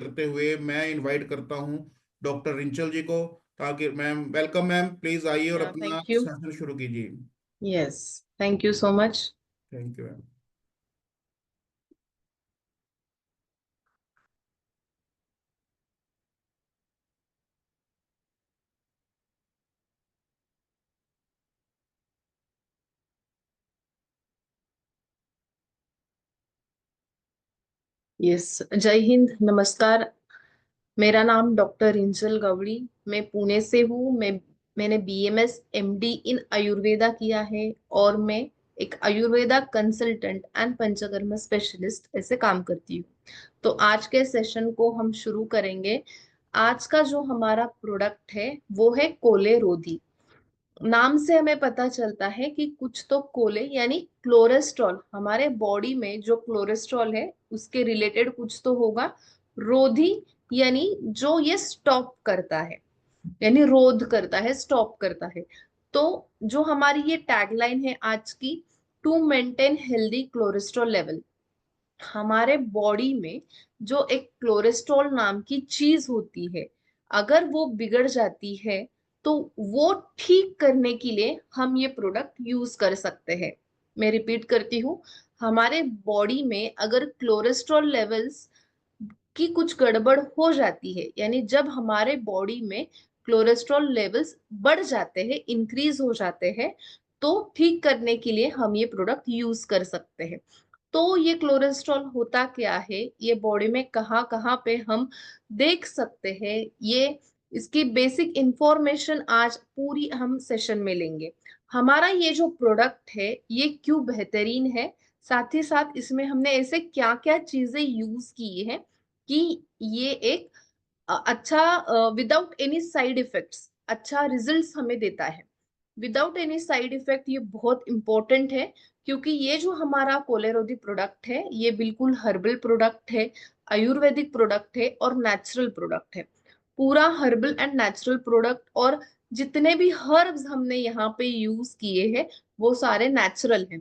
करते हुए मैं इनवाइट करता हूं डॉक्टर रिंचल जी को, ताकि मैम, वेलकम मैम, प्लीज आइए और या अपना थैंक यू। सेशन शुरू कीजिए। Yes, thank you so much. Thank you ma'am. Yes, जय हिंद, नमस्कार। मेरा नाम डॉक्टर रिंचल गवड़ी। मैं पुणे से हूँ। मैंने बीएमएस एमडी इन आयुर्वेदा किया है और मैं एक Ayurveda consultant and panchakarma specialist ऐसे काम करती हूँ। तो आज के सेशन को हम शुरू करेंगे। आज का जो हमारा प्रोडक्ट है वो है कोले रोधी। नाम से हमें पता चलता है कि कुछ तो कोले यानी क्लोरेस्ट्रॉल, हमारे बॉडी में जो क्लोरेस्ट्रॉल है उसके रिलेटेड कुछ तो होगा। रोधी यानी जो ये स्टॉप करता है, यानी रोध करता है, स्टॉप करता है। तो जो हमारी ये टैगलाइन है आज की, टू मेंटेन हेल्दी क्लोरेस्ट्रॉल लेवल। हमारे बॉडी में जो एक क्लोरेस्ट्रॉल नाम की चीज होती है, अगर वो बिगड़ जाती है तो वो ठीक करने के लिए हम ये प्रोडक्ट यूज कर सकते हैं। मैं रिपीट करती हूँ, हमारे बॉडी में अगर क्लोरेस्ट्रॉल लेवल्स की कुछ गड़बड़ हो जाती है, यानी जब हमारे बॉडी में क्लोरेस्ट्रॉल लेवल्स बढ़ जाते हैं, इंक्रीज हो जाते हैं, तो ठीक करने के लिए हम ये प्रोडक्ट यूज कर सकते हैं। तो ये कोलेस्ट्रॉल होता क्या है, ये बॉडी में कहाँ कहाँ पे हम देख सकते हैं, ये इसकी बेसिक इंफॉर्मेशन आज पूरी हम सेशन में लेंगे। हमारा ये जो प्रोडक्ट है ये क्यों बेहतरीन है, साथ ही साथ इसमें हमने ऐसे क्या क्या चीजें यूज की है कि ये एक अच्छा, विदाउट एनी साइड इफेक्ट्स अच्छा रिजल्ट्स हमें देता है। विदाउट एनी साइड इफेक्ट ये बहुत इंपॉर्टेंट है, क्योंकि ये जो हमारा कोलेरोधी प्रोडक्ट है ये बिल्कुल हर्बल प्रोडक्ट है, आयुर्वेदिक प्रोडक्ट है और नेचुरल प्रोडक्ट है। पूरा हर्बल एंड नेचुरल प्रोडक्ट, और जितने भी हर्ब्स हमने यहाँ पे यूज किए हैं वो सारे नेचुरल हैं।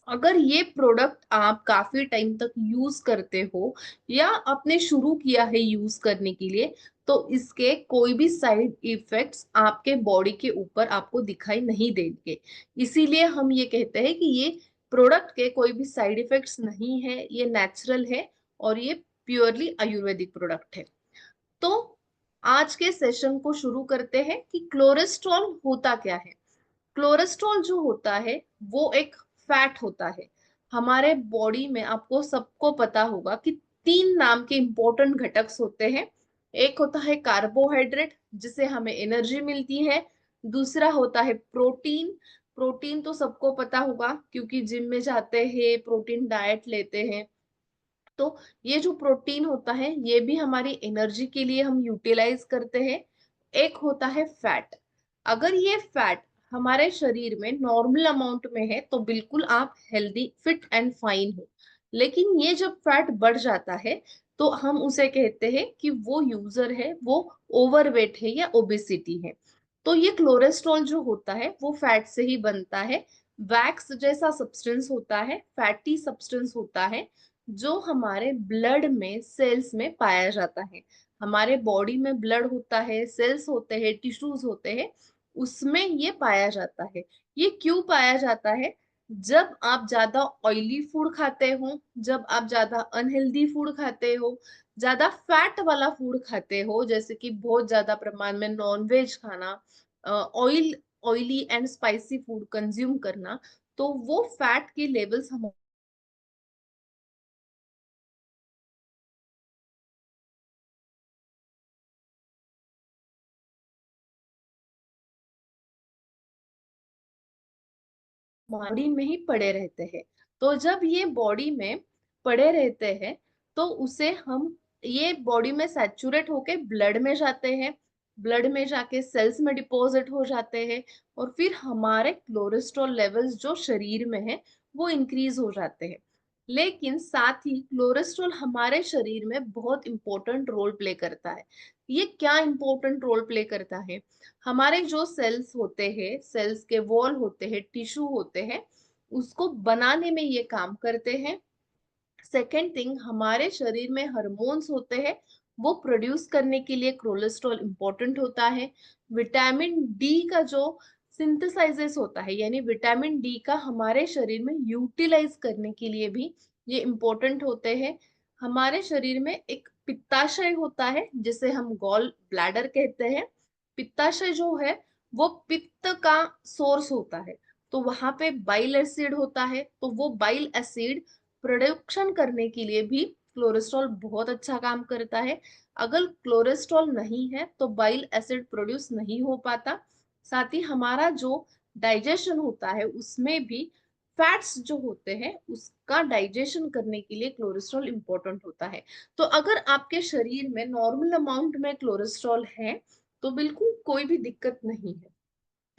अगर ये प्रोडक्ट आप काफी टाइम तक यूज करते हो या आपने शुरू किया है यूज करने के लिए, तो इसके कोई भी साइड इफेक्ट्स आपके बॉडी के ऊपर आपको दिखाई नहीं देंगे। इसीलिए हम ये कहते हैं कि ये प्रोडक्ट के कोई भी साइड इफेक्ट्स नहीं है, ये नेचुरल है और ये प्योरली आयुर्वेदिक प्रोडक्ट है। तो आज के सेशन को शुरू करते हैं कि क्लोरेस्ट्रॉल होता क्या है। क्लोरेस्ट्रॉल जो होता है वो एक फैट होता है। हमारे बॉडी में आपको सबको पता होगा कि तीन नाम के इंपॉर्टेंट घटक होते हैं। एक होता है कार्बोहाइड्रेट, जिसे हमें एनर्जी मिलती है। दूसरा होता है प्रोटीन। प्रोटीन तो सबको पता होगा क्योंकि जिम में जाते हैं, प्रोटीन डाइट लेते हैं। तो ये जो प्रोटीन होता है ये भी हमारी एनर्जी के लिए हम यूटिलाइज करते हैं। एक होता है फैट। अगर ये फैट हमारे शरीर में नॉर्मल अमाउंट में है तो बिल्कुल आप हेल्दी, फिट एंड फाइन हो। लेकिन ये जब फैट बढ़ जाता है तो हम उसे कहते हैं कि वो यूजर है, वो ओवरवेट है या ओबेसिटी है। तो ये कोलेस्ट्रॉल जो होता है वो फैट से ही बनता है। वैक्स जैसा सब्सटेंस होता है, फैटी सब्सटेंस होता है, जो हमारे ब्लड में, सेल्स में पाया जाता है। हमारे बॉडी में ब्लड होता है, सेल्स होते हैं, टिश्यूज होते हैं, उसमें ये पाया जाता है। ये क्यों पाया जाता है? जब आप ज्यादा ऑयली फूड खाते हो, जब आप ज्यादा अनहेल्दी फूड खाते हो, ज्यादा फैट वाला फूड खाते हो, जैसे कि बहुत ज्यादा प्रमाण में नॉन वेज खाना, oil oily and spicy food consume करना, तो वो फैट के लेवल्स हम बॉडी में ही पड़े रहते हैं। तो जब ये बॉडी में पड़े रहते हैं तो उसे हम, ये बॉडी में सैचुरेट होके ब्लड में जाते हैं, ब्लड में जाके सेल्स में डिपॉजिट हो जाते हैं, और फिर हमारे कोलेस्ट्रॉल लेवल्स जो शरीर में है वो इंक्रीज हो जाते हैं। लेकिन साथ ही कोलेस्ट्रॉल हमारे शरीर में बहुत इंपॉर्टेंट रोल प्ले करता है। ये क्या इंपॉर्टेंट रोल प्ले करता है? हमारे जो सेल्स होते हैं, सेल्स के वॉल होते हैं, टिश्यू होते हैं, उसको बनाने में ये काम करते हैं। सेकेंड थिंग, हमारे शरीर में हार्मोन्स होते हैं, वो प्रोड्यूस करने के लिए कोलेस्ट्रॉल इंपॉर्टेंट होता है। विटामिन डी का जो सिंथेसाइजेस होता है, यानी विटामिन डी का हमारे शरीर में यूटिलाइज करने के लिए भी ये इंपॉर्टेंट होते हैं। हमारे शरीर में एक पित्ताशय होता है जिसे हम गॉल ब्लैडर कहते हैं। पित्ताशय जो है वो पित्त का सोर्स होता है, तो वहां पे बाइल एसिड होता है, तो वो बाइल एसिड प्रोडक्शन करने के लिए भी कोलेस्ट्रॉल बहुत अच्छा काम करता है। अगर कोलेस्ट्रॉल नहीं है तो बाइल एसिड प्रोड्यूस नहीं हो पाता। साथ ही हमारा जो डाइजेशन होता है उसमें भी फैट्स जो होते हैं उसका डाइजेशन करने के लिए कोलेस्ट्रॉल इंपॉर्टेंट होता है। तो अगर आपके शरीर में नॉर्मल अमाउंट में कोलेस्ट्रॉल है तो बिल्कुल कोई भी दिक्कत नहीं है।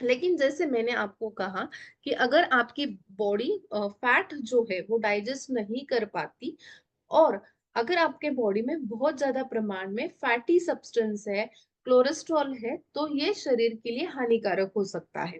लेकिन जैसे मैंने आपको कहा कि अगर आपकी बॉडी फैट जो है वो डाइजेस्ट नहीं कर पाती, और अगर आपके बॉडी में बहुत ज्यादा प्रमाण में फैटी सब्सटेंस है, कोलेस्ट्रॉल है, तो ये शरीर के लिए हानिकारक हो सकता है।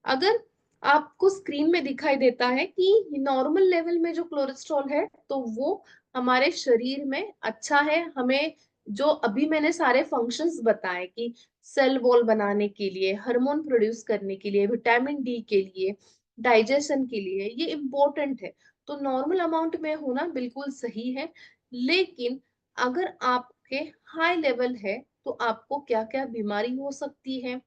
अगर आपको स्क्रीन में दिखाई देता है कि नॉर्मल लेवल में जो कोलेस्ट्रॉल है तो वो हमारे शरीर में अच्छा है, हमें जो अभी मैंने सारे फंक्शंस बताए कि सेल वॉल बनाने के लिए, हार्मोन प्रोड्यूस करने के लिए, विटामिन डी के लिए, डाइजेशन के लिए, ये इम्पोर्टेंट है। तो नॉर्मल अमाउंट में होना बिल्कुल सही है। लेकिन अगर आपके हाई लेवल है तो आपको क्या क्या बीमारी हो सकती है।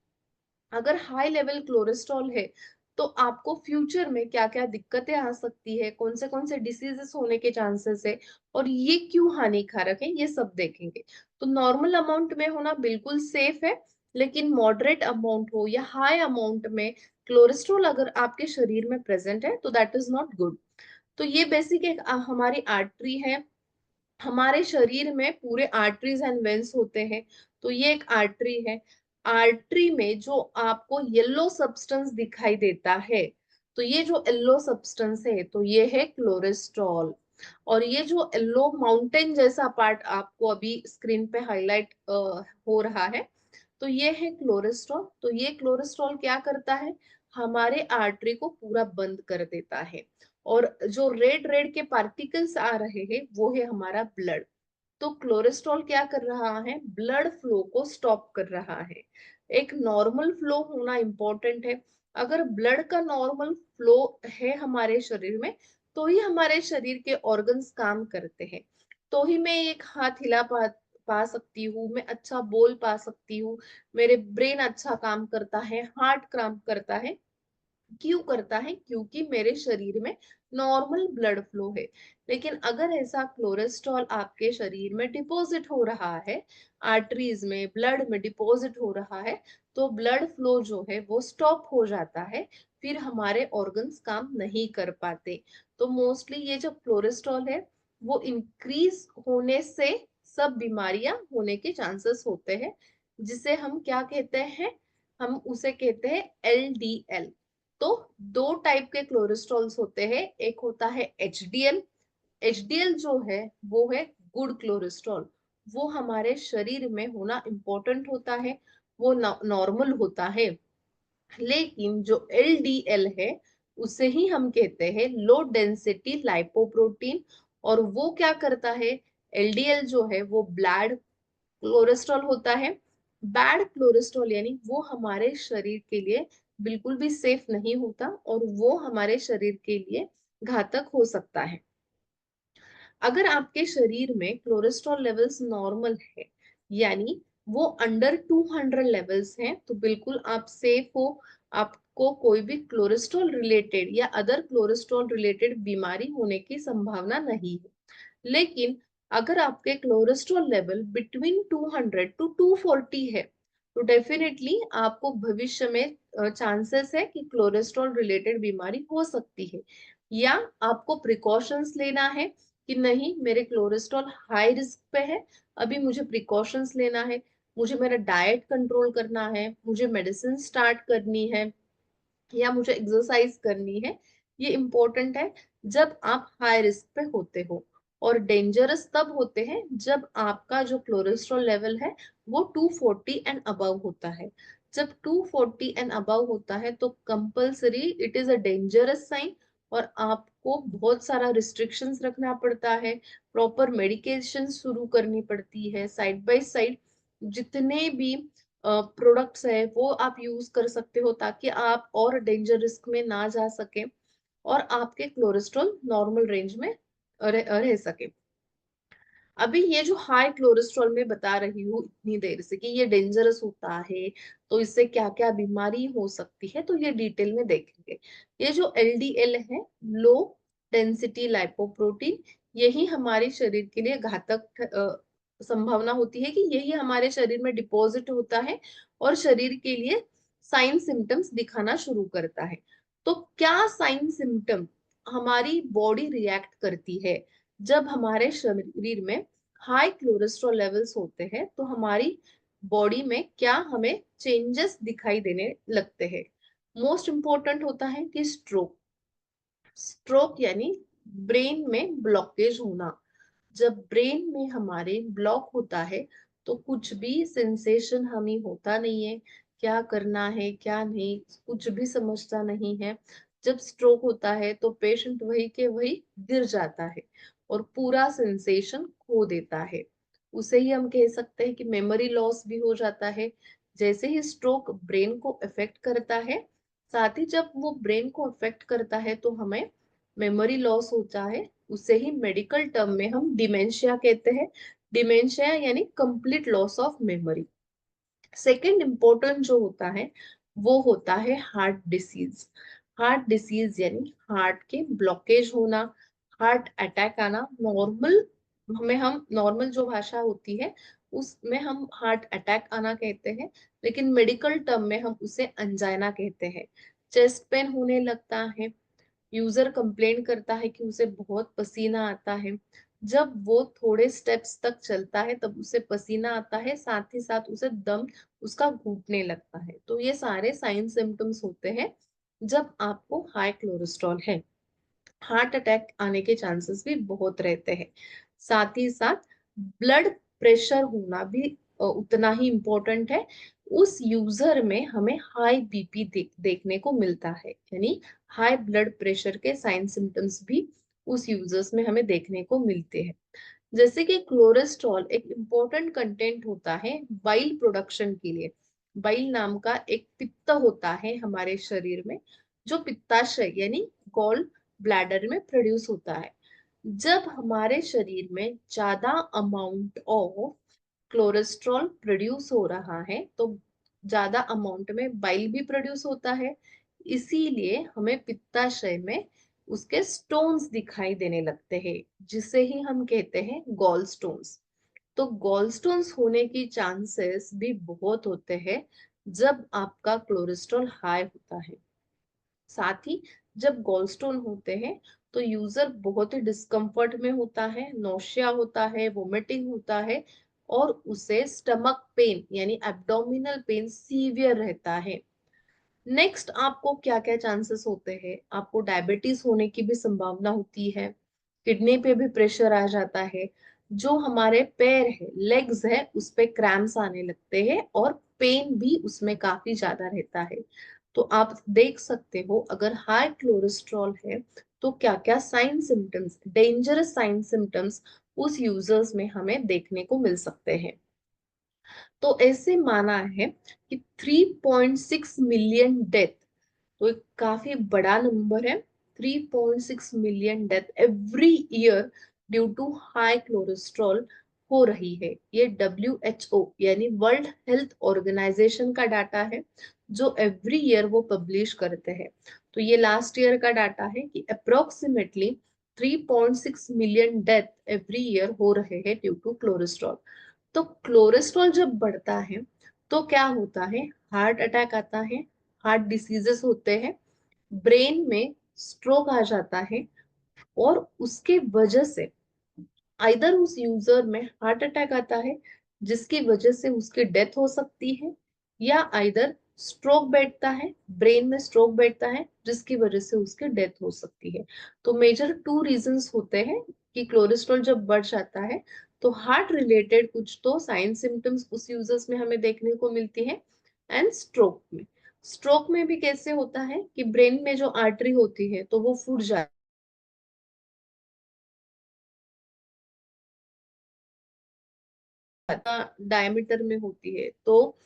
अगर हाई लेवल कोलेस्ट्रॉल है तो आपको फ्यूचर में क्या क्या दिक्कतें आ सकती है, कौन से डिसीजेस होने के चांसेस है, और ये क्यों हानिकारक है, ये सब देखेंगे। तो नॉर्मल अमाउंट में होना बिल्कुल सेफ है, लेकिन मॉडरेट अमाउंट हो या हाई अमाउंट में कोलेस्ट्रॉल अगर आपके शरीर में प्रेजेंट है तो दैट इज नॉट गुड। तो ये बेसिक एक हमारी आर्टरी है। हमारे शरीर में पूरे आर्टरीज एंड वेन्स होते हैं, तो ये एक आर्टरी है। आर्टरी में जो आपको येलो सब्सटेंस दिखाई देता है, तो ये जो येलो सब्सटेंस है तो ये है कोलेस्ट्रॉल। और ये जो येलो माउंटेन जैसा पार्ट आपको अभी स्क्रीन पे हाईलाइट हो रहा है, तो ये है कोलेस्ट्रॉल। तो ये कोलेस्ट्रॉल क्या करता है, हमारे आर्टरी को पूरा बंद कर देता है। और जो रेड रेड के पार्टिकल्स आ रहे हैं वो है हमारा ब्लड। तो कोलेस्ट्रॉल क्या कर रहा है, ब्लड फ्लो को स्टॉप कर रहा है। एक नॉर्मल फ्लो होना इंपॉर्टेंट है। अगर ब्लड का नॉर्मल फ्लो है हमारे शरीर में तो ही हमारे शरीर के ऑर्गन्स काम करते हैं। तो ही मैं एक हाथ हिला पा सकती हूँ, मैं अच्छा बोल पा सकती हूँ, मेरे ब्रेन अच्छा काम करता है, हार्ट काम करता है। क्यों करता है, क्योंकि मेरे शरीर में नॉर्मल ब्लड फ्लो है। लेकिन अगर ऐसा कोलेस्ट्रॉल आपके शरीर में डिपॉजिट हो रहा है, आर्टरीज में, ब्लड में डिपॉजिट हो रहा है, तो ब्लड फ्लो जो है वो स्टॉप हो जाता है, फिर हमारे ऑर्गन्स काम नहीं कर पाते। तो मोस्टली ये जो कोलेस्ट्रॉल है वो इंक्रीज होने से सब बीमारियां होने के चांसेस होते हैं, जिसे हम क्या कहते हैं, हम उसे कहते हैं LDL। तो दो टाइप के कोलेस्ट्रॉल्स होते हैं, एक होता है HDL। HDL जो है वो है गुड कोलेस्ट्रॉल, वो हमारे शरीर में होना इंपॉर्टेंट होता है, वो नॉर्मल होता है। लेकिन जो LDL है उसे ही हम कहते हैं लो डेंसिटी लाइपोप्रोटीन। और वो क्या करता है, LDL जो है वो ब्लैड कोलेस्ट्रॉल होता है। बैड कोलेस्ट्रॉल यानी वो हमारे शरीर के लिए बिल्कुल भी सेफ नहीं होता, और वो हमारे शरीर के लिए घातक हो सकता है। अगर आपके शरीर में कोलेस्ट्रॉल लेवल्स नॉर्मल है, यानी वो अंडर 200 लेवल्स हैं, तो बिल्कुल आप सेफ हो। आपको कोई भी कोलेस्ट्रॉल रिलेटेड या अदर कोलेस्ट्रॉल रिलेटेड बीमारी होने की संभावना नहीं है। लेकिन अगर आपके कोलेस्ट्रॉल लेवल बिटवीन 200 टू 240 है, तो डेफिनेटली आपको भविष्य में चांसेस है कि कोलेस्ट्रॉल रिलेटेड बीमारी हो सकती है। या आपको प्रिकॉशंस लेना है कि नहीं, मेरे कोलेस्ट्रॉल हाई रिस्क पे है, अभी मुझे प्रिकॉशंस लेना है, मुझे मेरा डाइट कंट्रोल करना है, मुझे मेडिसिन स्टार्ट करनी है, या मुझे एक्सरसाइज करनी है। ये इम्पोर्टेंट है जब आप हाई रिस्क पे होते हो। और डेंजरस तब होते हैं जब आपका जो कोलेस्ट्रॉल लेवल है वो 240 एंड अबव होता है। जब 240 एंड अबव होता है तो compulsory it is a dangerous sign, और आपको बहुत सारा रिस्ट्रिक्शंस रखना पड़ता है, प्रॉपर मेडिकेशन शुरू करनी पड़ती है, साइड बाय साइड जितने भी प्रोडक्ट्स है वो आप यूज कर सकते हो ताकि आप और डेंजर रिस्क में ना जा सके और आपके कोलेस्ट्रॉल नॉर्मल रेंज में रह सके। अभी ये जो हाई कोलेस्ट्रॉल में बता रही हूँ इतनी देर से कि ये डेंजरस होता है, तो इससे क्या क्या बीमारी हो सकती है, तो ये डिटेल में देखेंगे। ये जो एलडीएल है, लो डेंसिटी लाइपोप्रोटीन, यही हमारे शरीर के लिए घातक संभावना होती है कि यही हमारे शरीर में डिपॉजिट होता है और शरीर के लिए साइन सिम्टम्स दिखाना शुरू करता है। तो क्या साइन सिम्टम हमारी बॉडी रिएक्ट करती है जब हमारे शरीर में हाई कोलेस्ट्रॉल लेवल्स होते हैं, तो हमारी बॉडी में क्या हमें चेंजेस दिखाई देने लगते हैं। मोस्ट इंपॉर्टेंट होता है कि स्ट्रोक। स्ट्रोक यानी ब्रेन में ब्लॉकेज होना। जब ब्रेन में हमारे ब्लॉक होता है तो कुछ भी सेंसेशन हमें होता नहीं है, क्या करना है क्या नहीं कुछ भी समझता नहीं है। जब स्ट्रोक होता है तो पेशेंट वही के वही गिर जाता है और पूरा सेंसेशन खो देता है। उसे ही हम कह सकते हैं कि मेमोरी लॉस भी हो जाता है। जैसे ही स्ट्रोक ब्रेन को अफेक्ट करता है, साथ ही जब वो ब्रेन को अफेक्ट करता है तो हमें मेमोरी लॉस होता है। उसे ही मेडिकल टर्म में हम डिमेंशिया कहते हैं। डिमेंशिया यानी complete loss of memory. Second important जो होता है वो होता है हार्ट डिसीज। हार्ट डिसीज यानी हार्ट के ब्लॉकेज होना, हार्ट अटैक आना। नॉर्मल हमें हम नॉर्मल जो भाषा होती है उसमें हम हार्ट अटैक आना कहते हैं, लेकिन मेडिकल टर्म में हम उसे अंजाइना कहते हैं। चेस्ट पेन होने लगता है, यूजर कंप्लेन करता है कि उसे बहुत पसीना आता है। जब वो थोड़े स्टेप्स तक चलता है तब उसे पसीना आता है, साथ ही साथ उसे दम उसका घुटने लगता है। तो ये सारे साइन सिम्टम्स होते हैं जब आपको हाई कोलेस्ट्रॉल है। हार्ट अटैक आने के चांसेस भी बहुत रहते हैं। साथ ही साथ ब्लड प्रेशर होना भी उतना ही इम्पोर्टेंट है। उस यूजर में हमें हाई बीपी देखने को मिलता है, यानी हाई ब्लड प्रेशर के साइन सिम्टम्स भी उस यूजर्स में हमें देखने को मिलते हैं। जैसे कि कोलेस्ट्रॉल एक इम्पोर्टेंट कंटेंट होता है बाइल प्रोडक्शन के लिए। बाइल नाम का एक पित्त होता है हमारे शरीर में, जो पित्ताशय यानी गॉल ब्लैडर में प्रोड्यूस होता है। जब हमारे शरीर में ज्यादा अमाउंट ऑफ कोलेस्ट्रॉल प्रोड्यूस हो रहा है तो ज्यादा अमाउंट में बाइल भी प्रोड्यूस होता है। इसीलिए हमें पित्ताशय में उसके स्टोन्स दिखाई देने लगते हैं, जिसे ही हम कहते हैं गॉल स्टोन्स। तो गॉल स्टोन्स होने की चांसेस भी बहुत होते हैं जब आपका कोलेस्ट्रॉल हाई होता है। साथ ही जब गॉलस्टोन होते हैं तो यूजर बहुत ही डिस्कम्फर्ट में होता है, नौशिया होता है, वोमिटिंग होता है और उसे स्टमक पेन यानी एब्डोमिनल पेन सीवियर रहता है। नेक्स्ट आपको क्या क्या चांसेस होते हैं, आपको डायबिटीज होने की भी संभावना होती है, किडनी पे भी प्रेशर आ जाता है, जो हमारे पैर है लेग्स है उस पे क्रैम्स आने लगते हैं और पेन भी उसमें काफी ज्यादा रहता है। तो आप देख सकते हो अगर हाई कोलेस्ट्रॉल है तो क्या क्या sign symptoms, dangerous sign symptoms उस यूजर्स में हमें देखने को मिल सकते हैं। तो ऐसे माना है कि 3.6 मिलियन डेथ, तो एक काफी बड़ा नंबर है। 3.6 million death every year due to high cholesterol हो रही है। ये WHO यानी वर्ल्ड हेल्थ ऑर्गेनाइजेशन का डाटा है जो एवरी ईयर वो पब्लिश करते हैं। तो ये लास्ट ईयर का डाटा है कि approximately 3.6 million death every year हो रहे हैं ड्यू टू कोलेस्ट्रॉल। तो कोलेस्ट्रॉल जब बढ़ता है तो क्या होता है, हार्ट अटैक आता है, हार्ट डिसीजेस होते हैं, ब्रेन में स्ट्रोक आ जाता है और उसके वजह से आइदर उस यूजर में हार्ट अटैक आता है जिसकी वजह से उसकी डेथ हो सकती है, या आइदर स्ट्रोक बैठता है, ब्रेन में स्ट्रोक बैठता है जिसकी वजह से उसकी डेथ हो सकती है। तो मेजर टू रीजंस होते हैं कि कोलेस्ट्रॉल जब बढ़ जाता है तो हार्ट रिलेटेड कुछ तो साइन सिम्टम्स उस यूजर्स में हमें देखने को मिलती है एंड स्ट्रोक में। स्ट्रोक में भी कैसे होता है कि ब्रेन में जो आर्टरी होती है तो वो फूट जाती डायमीटर में होती है, तो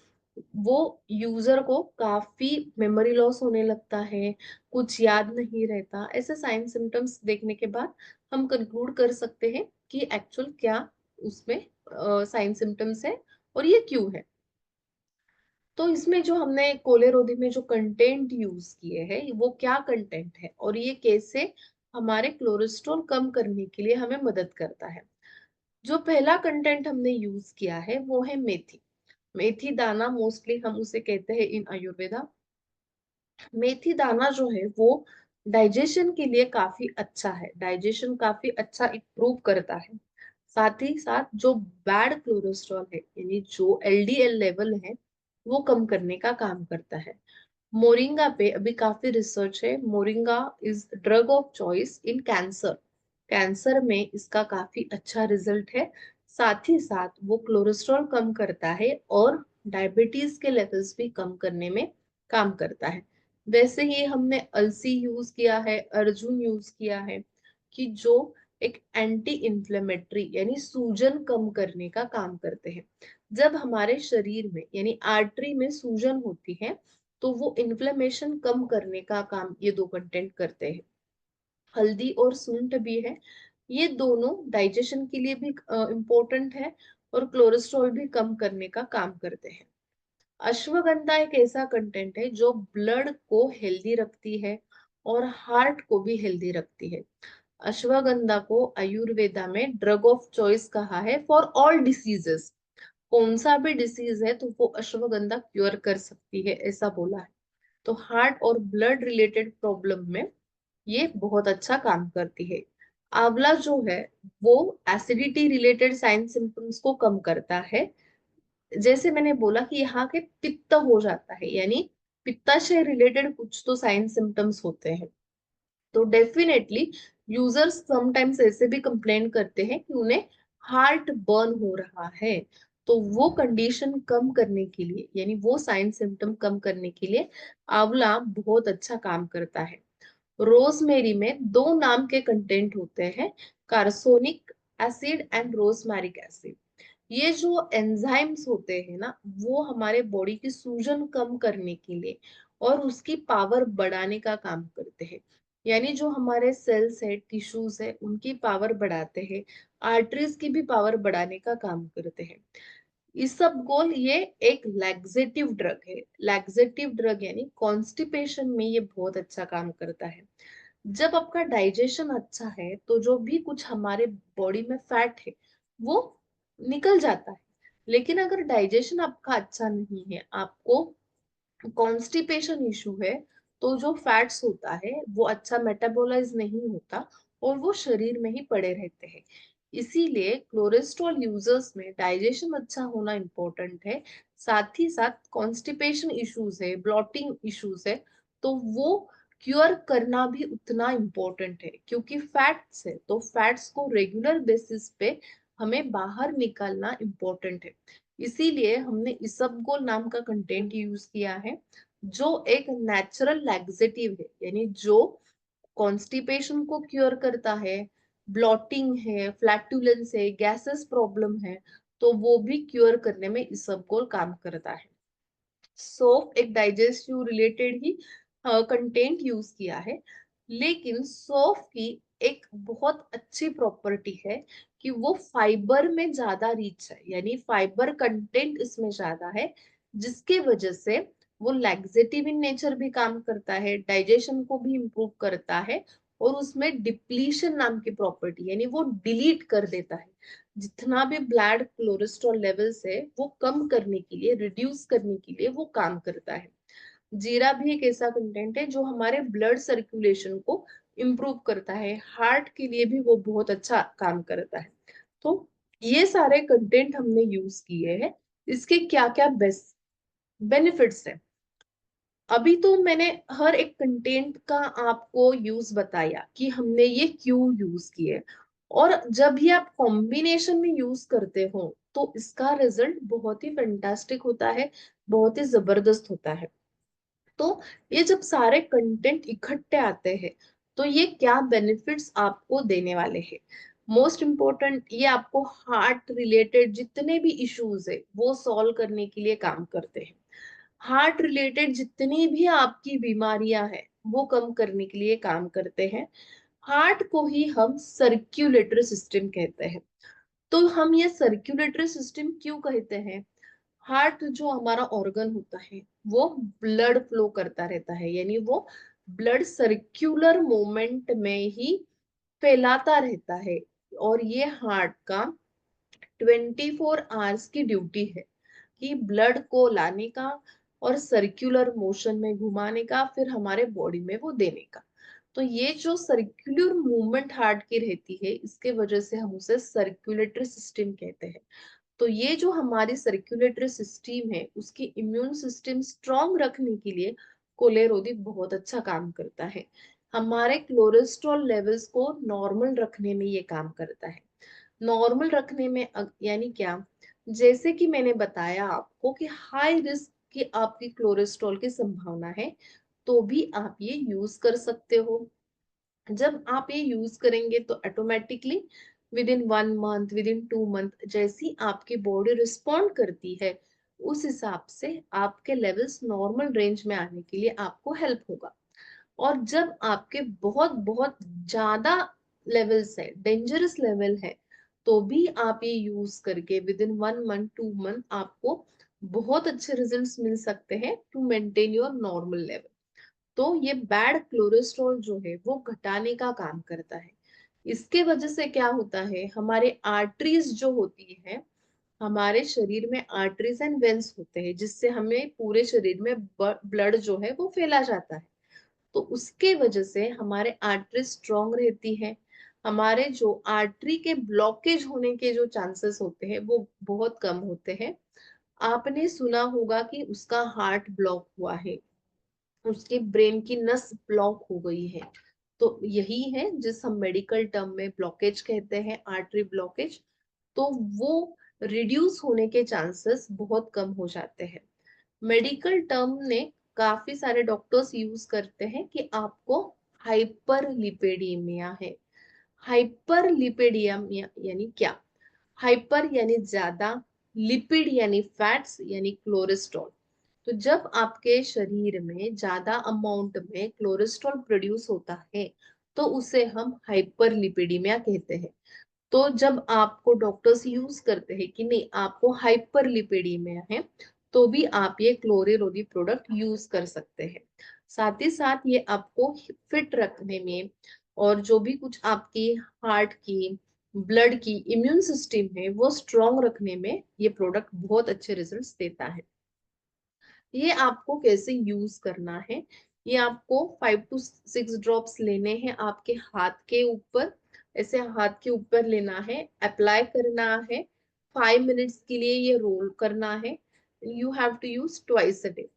वो यूजर को काफी मेमोरी लॉस होने लगता है, कुछ याद नहीं रहता। ऐसे साइन सिम्टम्स देखने के बाद हम कंक्लूड कर सकते हैं कि एक्चुअल क्या उसमें साइन सिम्टम्स है और ये क्यों है। तो इसमें जो हमने कोलेरोधी में जो कंटेंट यूज किए हैं वो क्या कंटेंट है और ये कैसे हमारे कोलेस्ट्रॉल कम करने के लिए हमें मदद करता है। जो पहला कंटेंट हमने यूज किया है वो है मेथी। मेथी दाना मोस्टली हम उसे कहते हैं इन आयुर्वेदा। मेथी दाना जो है वो डाइजेशन के लिए काफी अच्छा है, डाइजेशन काफी अच्छा इम्प्रूव करता है। साथ ही साथ जो बैड कोलेस्ट्रॉल है यानी जो एलडीएल लेवल है वो कम करने का काम करता है। मोरिंगा पे अभी काफी रिसर्च है। Moringa is drug of choice in cancer. Cancer में इसका काफी अच्छा रिजल्ट है। साथ ही साथ वो कोलेस्ट्रॉल कम करता है और डायबिटीज के लेवल्स भी कम करने में काम करता है। वैसे ही हमने अलसी यूज किया है, अर्जुन यूज किया है, कि जो एक एंटी इंफ्लेमेटरी यानी सूजन कम करने का काम करते हैं। जब हमारे शरीर में यानी आर्टरी में सूजन होती है तो वो इन्फ्लेमेशन कम करने का काम ये दो कंटेंट करते हैं। हल्दी और सूंठ भी है, ये दोनों डाइजेशन के लिए भी इम्पोर्टेंट है और कोलेस्ट्रॉल भी कम करने का काम करते हैं। अश्वगंधा एक ऐसा कंटेंट है जो ब्लड को हेल्दी रखती है और हार्ट को भी हेल्दी रखती है। अश्वगंधा को आयुर्वेदा में ड्रग ऑफ चॉइस कहा है फॉर ऑल डिसीजेस। कौन सा भी डिसीज है तो वो अश्वगंधा क्योर कर सकती है ऐसा बोला है। तो हार्ट और ब्लड रिलेटेड प्रॉब्लम में ये बहुत अच्छा काम करती है। आंवला जो है वो एसिडिटी रिलेटेड साइन सिम्टम्स को कम करता है। जैसे मैंने बोला कि यहाँ के पित्त हो जाता है यानी पित्ताशय रिलेटेड कुछ तो साइन सिम्टम्स होते हैं, तो डेफिनेटली यूजर्स समटाइम्स ऐसे भी कंप्लेन करते हैं कि उन्हें हार्ट बर्न हो रहा है। तो वो कंडीशन कम करने के लिए यानी वो साइन सिम्टम कम करने के लिए आंवला बहुत अच्छा काम करता है। रोजमेरी में दो नाम के कंटेंट होते हैं, कार्सोनिक एसिड एंड रोजमेरिक एसिड। ये जो एंजाइम्स होते हैं ना वो हमारे बॉडी की सूजन कम करने के लिए और उसकी पावर बढ़ाने का काम करते हैं। यानी जो हमारे सेल्स है, टिश्यूज है, उनकी पावर बढ़ाते हैं, आर्टरीज की भी पावर बढ़ाने का काम करते हैं। इसबगोल ये एक लैक्सेटिव ड्रग है। लैक्सेटिव ड्रग यानी कॉन्स्टिपेशन में ये बहुत अच्छा काम करता है। जब आपका डाइजेशन अच्छा है तो जो भी कुछ हमारे बॉडी में फैट है वो निकल जाता है। लेकिन अगर डाइजेशन आपका अच्छा नहीं है, आपको कॉन्स्टिपेशन इशू है, तो जो फैट्स होता है वो अच्छा मेटाबोलाइज नहीं होता और वो शरीर में ही पड़े रहते हैं। इसीलिए कोलेस्ट्रॉल यूजर्स में डाइजेशन अच्छा होना इम्पोर्टेंट है। साथ ही साथ कॉन्स्टिपेशन इश्यूज है, ब्लॉटिंग इश्यूज है, तो वो क्योर करना भी उतना इम्पोर्टेंट है, क्योंकि फैट्स है तो फैट्स को रेगुलर बेसिस पे हमें बाहर निकालना इम्पोर्टेंट है। इसीलिए हमने इसबगोल नाम का कंटेंट यूज किया है, जो एक नेचुरल लैक्सेटिव है यानी जो कॉन्स्टिपेशन को क्योर करता है, ब्लॉटिंग है, फ्लैटुलेंस है, गैसेस प्रॉब्लम है, तो वो भी क्योर करने में इसबगोल काम करता है। सौंफ एक डाइजेस्टिव रिलेटेड ही कंटेंट यूज किया है, लेकिन सौंफ की एक बहुत अच्छी प्रॉपर्टी है कि वो फाइबर में ज्यादा रिच है यानी फाइबर कंटेंट इसमें ज्यादा है, जिसके वजह से वो लैक्सेटिव इन नेचर भी काम करता है, डाइजेशन को भी इम्प्रूव करता है और उसमें डिप्लीशन नाम की प्रॉपर्टी यानी वो डिलीट कर देता है जितना भी ब्लड कोलेस्ट्रॉल लेवल्स है वो कम करने के लिए, रिड्यूस करने के लिए वो काम करता है। जीरा भी एक ऐसा कंटेंट है जो हमारे ब्लड सर्कुलेशन को इम्प्रूव करता है, हार्ट के लिए भी वो बहुत अच्छा काम करता है। तो ये सारे कंटेंट हमने यूज किए हैं। इसके क्या क्या बेस्ट बेनिफिट्स है, अभी तो मैंने हर एक कंटेंट का आपको यूज बताया कि हमने ये क्यों यूज किए। और जब भी आप कॉम्बिनेशन में यूज करते हो तो इसका रिजल्ट बहुत ही फैंटास्टिक होता है, बहुत ही जबरदस्त होता है। तो ये जब सारे कंटेंट इकट्ठे आते हैं तो ये क्या बेनिफिट्स आपको देने वाले हैं। मोस्ट इम्पोर्टेंट, ये आपको हार्ट रिलेटेड जितने भी इश्यूज है वो सॉल्व करने के लिए काम करते हैं। हार्ट रिलेटेड जितनी भी आपकी बीमारियां हैं वो कम करने के लिए काम करते हैं। हार्ट को ही हम सर्क्यूलेटरी सिस्टम कहते हैं। तो हम ये सर्क्यूलेटरी सिस्टम क्यों कहते हैं? हार्ट जो हमारा ऑर्गन होता है वो ब्लड फ्लो करता रहता है, यानी वो ब्लड सर्क्यूलर मूवमेंट में ही फैलाता रहता है। और ये हार्ट का 24 आवर्स की ड्यूटी है कि ब्लड को लाने का और सर्क्यूलर मोशन में घुमाने का, फिर हमारे बॉडी में वो देने का। तो ये जो सर्क्यूलर मूवमेंट हार्ट की रहती है इसके वजह से हम उसे सर्क्यूलेटरी सिस्टम कहते हैं। तो ये जो हमारी सर्क्यूलेटरी सिस्टम है उसकी इम्यून सिस्टम स्ट्रांग रखने के लिए कोलेरोदी बहुत अच्छा काम करता है। हमारे कोलेस्ट्रॉल लेवल्स को नॉर्मल रखने में ये काम करता है। नॉर्मल रखने में यानी क्या? जैसे कि मैंने बताया आपको कि हाई रिस्क की आपकी कोलेस्ट्रॉल की संभावना है, तो भी आप ये यूज कर सकते हो। जब आप ये यूज करेंगे तो automatically with in 1 month, with in 2 month, जैसी आपकी बॉडी रिस्पॉन्ड करती है उस हिसाब से आपके लेवल्स नॉर्मल रेंज में आने के लिए आपको हेल्प होगा। और जब आपके बहुत बहुत ज्यादा लेवल्स है, डेंजरस लेवल है, तो भी आप ये यूज करके विद इन 1 मंथ, 2 मंथ आपको बहुत अच्छे रिजल्ट्स मिल सकते हैं to maintain your normal level. तो ये बैड कोलेस्ट्रॉल जो है वो घटाने का काम करता है। इसके वजह से क्या होता है, हमारे आर्टरीज जो होती है, हमारे शरीर में आर्टरीज एंड वेन्स होते हैं जिससे हमें पूरे शरीर में ब्लड जो है वो फैला जाता है। तो उसके वजह से हमारे आर्टरी स्ट्रांग रहती है। हमारे जो आर्टरी के ब्लॉकेज होने के जो चांसेस होते हैं वो बहुत कम होते हैं। आपने सुना होगा कि उसका हार्ट ब्लॉक हुआ है, उसके ब्रेन की नस ब्लॉक हो गई है। तो यही है जिस हम मेडिकल टर्म में ब्लॉकेज कहते हैं, आर्टरी ब्लॉकेज। तो वो रिड्यूस होने के चांसेस बहुत कम हो जाते हैं। मेडिकल टर्म ने काफी सारे डॉक्टर्स यूज करते हैं कि आपको हाइपर लिपिडीमिया है। हाइपर लिपिडीमिया यानी क्या? हाइपर यानी ज्यादा, लिपिड यानी फैट्स यानी कोलेस्ट्रॉल। तो जब आपके शरीर में ज्यादा अमाउंट में कोलेस्ट्रॉल प्रोड्यूस होता है तो उसे हम हाइपर लिपिडीमिया कहते हैं। तो जब आपको डॉक्टर्स यूज करते हैं कि नहीं आपको हाइपर लिपिडीमिया है, तो भी आप ये क्लोरेरोडी प्रोडक्ट यूज कर सकते हैं। साथ ही साथ ये आपको फिट रखने में और जो भी कुछ आपकी हार्ट की, ब्लड की इम्यून सिस्टम है वो स्ट्रांग रखने में ये प्रोडक्ट बहुत अच्छे रिजल्ट्स देता है। ये आपको कैसे यूज करना है? ये आपको 5 to 6 ड्रॉप्स लेने हैं आपके हाथ के ऊपर। ऐसे हाथ के ऊपर लेना है, अप्लाई करना है, 5 मिनट्स के लिए ये रोल करना है। You have to use twice a day.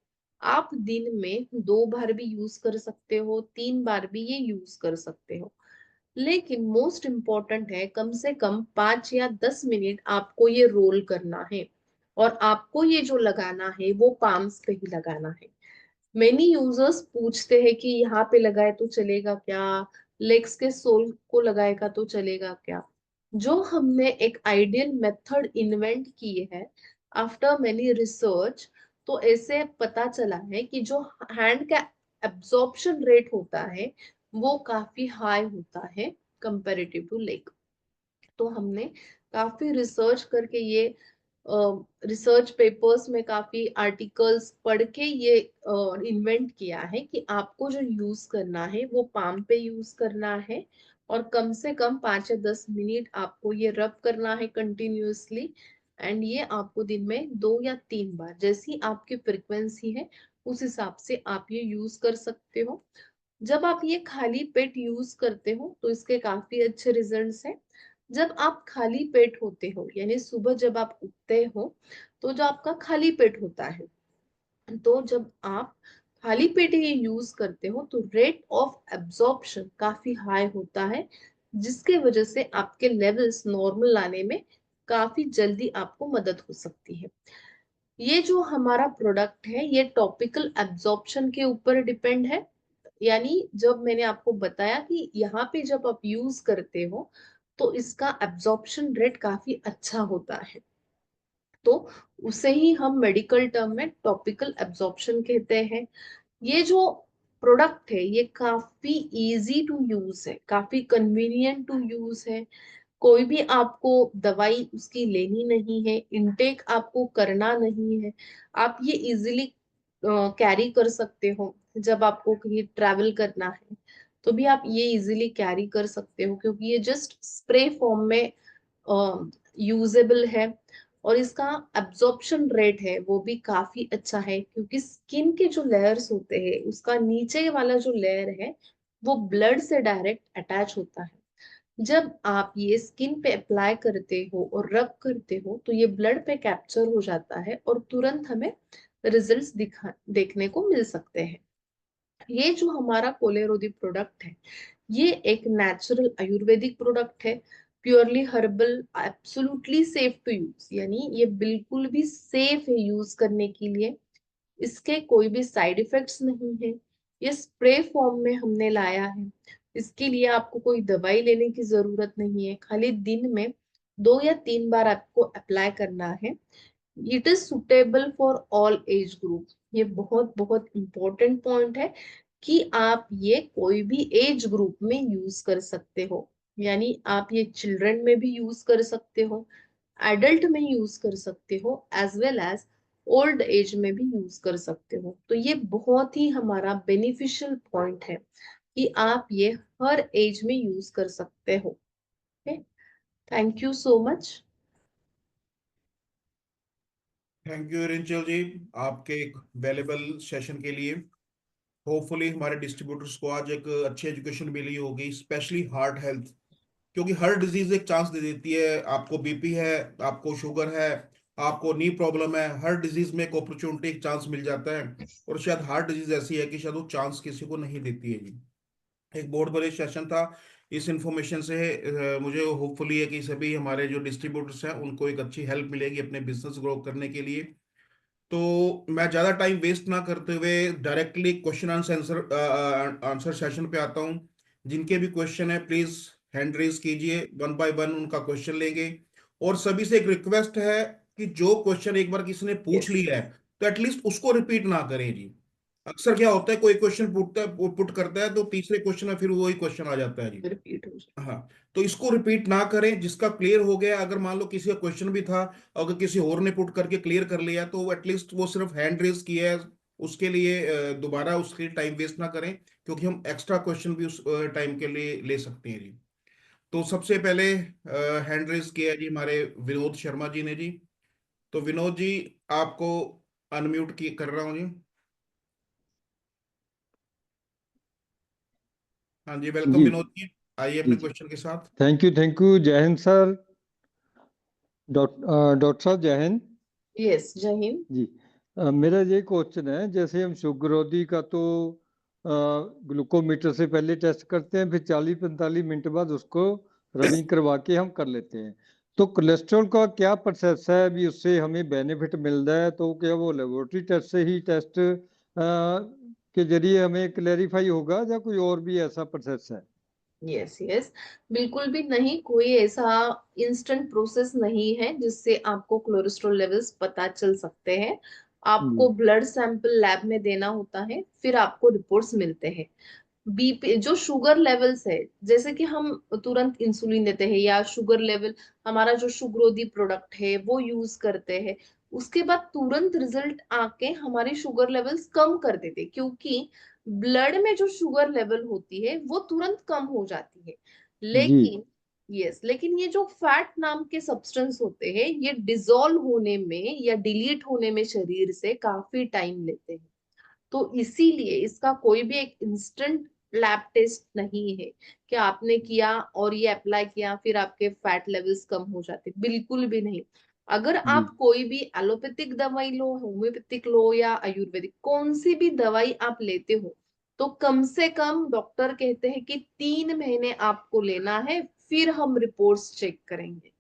आप दिन में 2 बार भी यूज कर सकते हो, 3 बार भी ये यूज कर सकते हो। लेकिन मोस्ट इम्पॉर्टेंट है कम से कम 5 या 10 मिनट आपको ये रोल करना है। और आपको ये जो लगाना है वो पाम्स पे ही लगाना है। मेनी यूजर्स पूछते हैं कि यहाँ पे लगाए तो चलेगा क्या, लेग्स के सोल को लगाएगा तो चलेगा क्या? जो हमने एक आइडियल मेथड इन्वेंट की है आफ्टर मेनी रिसर्च, तो ऐसे पता चला है कि जो हैंड का एब्जॉर्प्शन रेट होता है वो काफी हाई होता है कंपेरेटिव टू लेग। तो हमने काफी रिसर्च करके ये रिसर्च पेपर्स में काफी आर्टिकल्स पढ़ के ये इन्वेंट किया है कि आपको जो यूज करना है वो पाम पे यूज करना है। और कम से कम 5 या 10 मिनट आपको ये रब करना है कंटिन्यूअसली। एंड ये आपको दिन में 2 या 3 बार, जैसी आपकी फ्रिक्वेंसी है उस हिसाब से आप ये यूज कर सकते हो। जब आप ये खाली पेट यूज करते हो तो इसके काफी अच्छे रिजल्ट्स हैं। जब आप खाली पेट होते हो यानी सुबह जब आप उठते हो तो जो आपका खाली पेट होता है, तो जब आप खाली पेट ये यूज करते हो तो रेट ऑफ एब्जॉर्प्शन काफी हाई होता है, जिसके वजह से आपके लेवल्स नॉर्मल लाने में काफी जल्दी आपको मदद हो सकती है। ये जो हमारा प्रोडक्ट है ये टॉपिकल एब्जॉर्प्शन के ऊपर डिपेंड है। यानी जब मैंने आपको बताया कि यहाँ पे जब आप यूज करते हो तो इसका एब्जॉर्प्शन रेट काफी अच्छा होता है, तो उसे ही हम मेडिकल टर्म में टॉपिकल एब्जॉर्प्शन कहते हैं। ये जो प्रोडक्ट है ये काफी इजी टू यूज है, काफी कन्वीनियंट टू यूज है। कोई भी आपको दवाई उसकी लेनी नहीं है, इनटेक आपको करना नहीं है। आप ये इजीली कैरी कर सकते हो। जब आपको कहीं ट्रैवल करना है तो भी आप ये इजीली कैरी कर सकते हो, क्योंकि ये जस्ट स्प्रे फॉर्म में यूजेबल है। और इसका एब्जॉर्प्शन रेट है वो भी काफी अच्छा है, क्योंकि स्किन के जो लेयर्स होते हैं उसका नीचे वाला जो लेयर है वो ब्लड से डायरेक्ट अटैच होता है। जब आप ये स्किन पे अप्लाई करते हो और रब करते हो तो ये ब्लड पे कैप्चर हो जाता है और तुरंत हमें रिजल्ट्स दिखा देखने को मिल सकते हैं। ये जो हमारा पोलेरोदी प्रोडक्ट है ये एक नेचुरल आयुर्वेदिक प्रोडक्ट है, purely herbal, absolutely safe to use. यानी ये बिल्कुल भी सेफ है यूज करने के लिए। इसके कोई भी साइड इफेक्ट्स नहीं है। ये स्प्रे फॉर्म में हमने लाया है। इसके लिए आपको कोई दवाई लेने की जरूरत नहीं है, खाली दिन में 2 या 3 बार आपको अप्लाई करना है। It is suitable for all age group. ये बहुत बहुत इंपॉर्टेंट पॉइंट है कि आप ये कोई भी एज ग्रुप में यूज कर सकते हो। यानी आप ये चिल्ड्रन में भी यूज कर सकते हो, एडल्ट में यूज कर सकते हो, as well as old age में भी यूज कर सकते हो। तो ये बहुत ही हमारा बेनिफिशियल पॉइंट है कि आप ये हर एज में यूज कर सकते हो। Thank you so much. Thank you Rinchal ji, आपके एक वैल्यूबल सेशन के लिए। होपफुली हमारे डिस्ट्रीब्यूटर्स को आज एक अच्छी एजुकेशन मिली होगी, स्पेशली हार्ट हेल्थ, क्योंकि हर डिजीज एक चांस दे देती है। आपको बीपी है, आपको शुगर है, आपको नी प्रॉब्लम है, हर डिजीज में एक अपॉर्चुनिटी, एक चांस मिल जाता है। और शायद हार्ट डिजीज ऐसी है कि शायद वो चांस किसी को नहीं देती है जी। एक बहुत बड़े सेशन था। इस इंफॉर्मेशन से मुझे होपफुली है कि सभी हमारे जो डिस्ट्रीब्यूटर्स हैं उनको एक अच्छी हेल्प मिलेगी अपने बिजनेस ग्रो करने के लिए। तो मैं ज़्यादा टाइम वेस्ट ना करते हुए directly question answer answer session पे आता हूँ। जिनके भी क्वेश्चन है प्लीज़ हैंड रेज कीजिए, वन बाय वन उनका क्वेश्चन लेंगे। और सभी से एक रिक्वेस्ट है कि जो क्वेश्चन एक बार किसी ने पूछ यस, लिया है तो एटलीस्ट उसको रिपीट ना करें जी। अक्सर क्या होता है, कोई क्वेश्चन पुट करता है तो तीसरे क्वेश्चन में फिर वही क्वेश्चन आ जाता है जी। रिपीट हो जाए। हाँ, तो इसको रिपीट ना करें। जिसका क्लियर हो गया, अगर मान लो किसी का क्वेश्चन भी था, अगर किसी और ने पुट करके क्लियर कर लिया तो एटलीस्ट वो सिर्फ हैंड रेज किया है, उसके लिए दोबारा उसके टाइम वेस्ट ना करें, क्योंकि हम एक्स्ट्रा क्वेश्चन भी उस टाइम के लिए ले सकते हैं जी। तो सबसे पहले हैंड रेज किया है जी हमारे विनोद शर्मा जी ने जी। तो विनोद जी, आपको अनम्यूट की कर रहा हूँ जी। हाँ जी, वेलकम जी विनोद जी। आइए जी अपने जी। क्वेश्चन के साथ। थैंक यू जय हिंद सर। डॉक्टर साहब जय हिंद। यस, जय हिंद। जी मेरा ये क्वेश्चन है, जैसे हम शुगरोधी का तो ग्लूकोमीटर से पहले टेस्ट करते हैं, फिर 40-45 मिनट बाद उसको रनिंग करवा के हम कर लेते हैं। तो कोलेस्ट्रॉल का क्या प्रोसेस है, अभी उससे हमें बेनिफिट मिल रहा है तो क्या वो लेबोरेटरी टेस्ट से ही टेस्ट के जरिए हमें क्लेरिफाई होगा या कोई और भी ऐसा प्रोसेस है? यस यस, बिल्कुल भी नहीं। कोई ऐसा इंस्टेंट प्रोसेस नहीं है जिससे आपको कोलेस्ट्रॉल लेवल्स पता चल सकते हैं। जी आपको ब्लड सैंपल लैब में देना होता है, फिर आपको रिपोर्ट्स मिलते हैं। बीपी जो शुगर लेवल्स है, जैसे कि हम तुरंत इंसुलिन देते हैं या शुगर लेवल, हमारा जो शुगरोधी प्रोडक्ट है वो यूज करते हैं, उसके बाद तुरंत रिजल्ट आके हमारी शुगर लेवल्स कम कर देते, क्योंकि ब्लड में जो शुगर लेवल होती है वो तुरंत कम हो जाती है। जी लेकिन लेकिन ये जो फैट नाम के सब्सटेंस होते हैं ये डिसॉल्व होने में या डिलीट होने में शरीर से काफी टाइम लेते हैं। तो इसीलिए इसका कोई भी एक इंस्टेंट लैब टेस्ट नहीं है कि आपने किया और ये अप्लाई किया फिर आपके फैट लेवल्स कम हो जाते, बिल्कुल भी नहीं। अगर जी आप कोई भी एलोपैथिक दवाई लो, होम्योपैथिक लो या आयुर्वेदिक, कौन सी भी दवाई आप लेते हो तो कम से कम डॉक्टर कहते हैं कि 3 महीने आपको लेना है, फिर हम रिपोर्ट्स चेक करेंगे।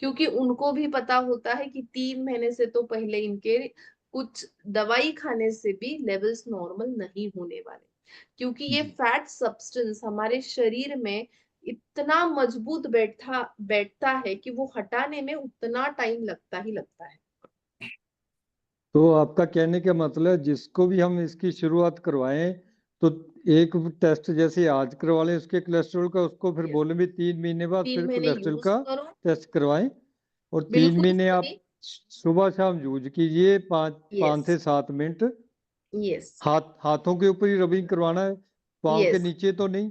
क्योंकि उनको भी पता होता है कि 3 महीने से तो पहले इनके कुछ दवाई खाने से भी लेवल्स नॉर्मल नहीं होने वाले, क्योंकि ये जी। फैट सब्सटेंस हमारे शरीर में इतना मजबूत बैठता बैठता है कि वो हटाने में उतना टाइम लगता ही लगता है। तो आपका कहने का मतलब है जिसको भी हम इसकी शुरुआत करवाएं तो एक टेस्ट जैसे आज करवा लें उसके कोलेस्ट्रॉल का, उसको फिर Yes. बोले भी 3 महीने बाद 3 फिर महीने कोलेस्ट्रॉल यूज का करो, टेस्ट करवाएं, और 3 बिल्कुल महीने आप सही। सुबह शाम यूज कीजिए, 5 यस से 7 मिनट। यस हाथों के ऊपर ही रबिंग करवाना है, पाँव के यस, नीचे तो नहीं?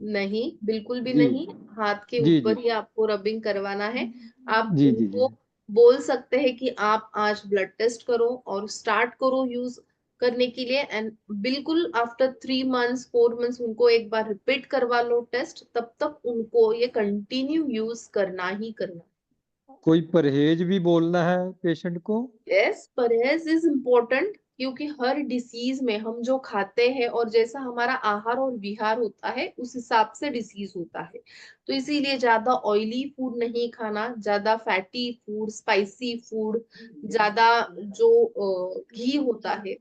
नहीं बिल्कुल भी जी नहीं, हाथ के जी जी ऊपर ही आपको रबिंग करवाना है। आप जी जी जी। उनको बोल सकते हैं कि आप आज ब्लड टेस्ट करो और स्टार्ट करो यूज करने के लिए, एंड बिल्कुल आफ्टर 3 मंथ्स 4 मंथ्स उनको एक बार रिपीट करवा लो टेस्ट, तब तक उनको ये कंटिन्यू यूज करना ही करना। कोई परहेज भी बोलना है पेशेंट को? यस, परहेज इज इम्पोर्टेंट, क्योंकि हर डिसीज में हम जो खाते हैं और जैसा हमारा आहार और विहार होता है उस हिसाब से डिसीज होता है। तो इसीलिए ज्यादा ऑयली फूड नहीं खाना, ज्यादा फैटी फूड, स्पाइसी फूड, ज्यादा जो घी होता है,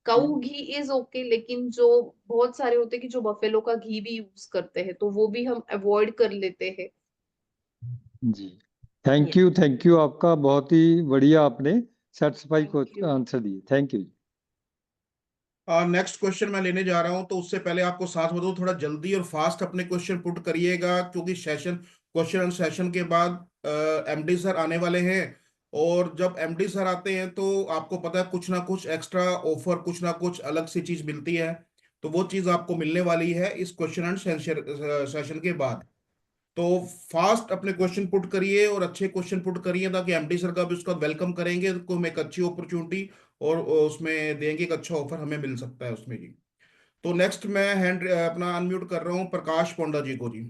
काऊ घी इज ओके, लेकिन जो बहुत सारे होते हैं कि जो बफेलो का घी भी यूज करते हैं, तो वो भी हम अवॉइड कर लेते हैं। जी, थैंक यू आपका, बहुत ही बढ़िया आपने सेटिस्फाई को थैंक यू। आंसर दिए, थैंक यू। नेक्स्ट क्वेश्चन मैं लेने जा रहा हूं, तो उससे पहले आपको साथ बताऊं, थोड़ा जल्दी और फास्ट अपने क्वेश्चन पुट करिएगा, क्योंकि क्वेश्चन एंड सेशन के बाद एमडी सर आने वाले हैं। और जब एमडी सर आते हैं तो आपको पता है कुछ ना कुछ एक्स्ट्रा ऑफर, कुछ ना कुछ अलग सी चीज मिलती है। तो वो चीज आपको मिलने वाली है इस क्वेश्चन एंड सेशन के बाद। तो फास्ट अपने क्वेश्चन पुट करिए और अच्छे क्वेश्चन पुट करिए, ताकि एमडी सर का भी उसका वेलकम करेंगे, को हम एक अच्छी अपॉर्चुनिटी और उसमें देंगे, एक अच्छा ऑफर हमें मिल सकता है उसमें जी। तो नेक्स्ट मैं हैंड अपना अनम्यूट कर रहा हूँ प्रकाश पोंडा जी को जी।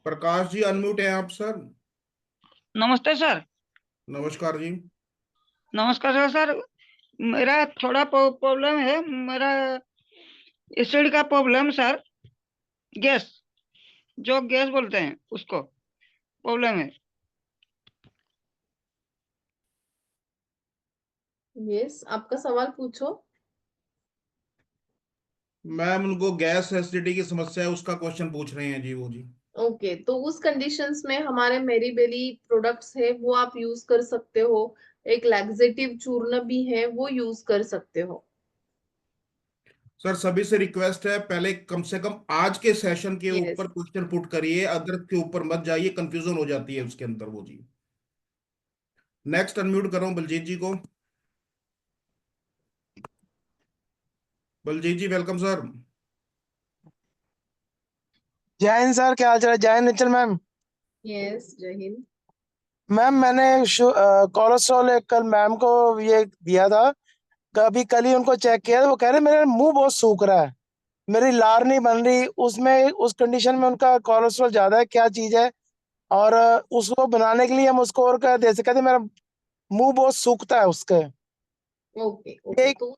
प्रकाश जी अनम्यूट हैं आप सर। नमस्ते सर। नमस्कार जी। नमस्कार सर। सर मेरा थोड़ा प्रॉब्लम है, मेरा एसिड का प्रॉब्लम सर। गैस, जो गैस बोलते हैं उसको प्रॉब्लम है। यस, आपका सवाल पूछो। मैम उनको गैस एसिडिटी की समस्या है, उसका क्वेश्चन पूछ रहे हैं जी वो जी। ओके, तो उस कंडीशंस में हमारे मेरी बेली प्रोडक्ट्स है वो आप यूज कर सकते हो। एक लैक्सेटिव चूर्ण भी है, वो यूज कर सकते हो। सर सभी से रिक्वेस्ट है, पहले कम से कम आज के सेशन के यस। ऊपर क्वेश्चन पुट करिए, अदर के ऊपर मत जाइए, कंफ्यूजन हो जाती है उसके अंदर वो जी। नेक्स्ट अनम्यूट कर रहा हूँ बलजीत जी को। बलजीत जी वेलकम सर। जय हिंद सर, क्या हाल चाल है? जय हिंद निचल मैम। यस, जय हिंद। मैम मैंने कोलेस्ट्रॉल कल मैम को ये दिया था, कभी कल ही उनको चेक किया, वो कह रहे मेरा मुंह बहुत सूख रहा है, मेरी लार नहीं बन रही। उसमें उस कंडीशन में उनका कोलेस्ट्रॉल ज्यादा है, क्या चीज है? और उसको बनाने के लिए हम उसको और क्या दे सकते हैं? मेरा मुंह बहुत सूखता है उसके। ओके ओके, एक तो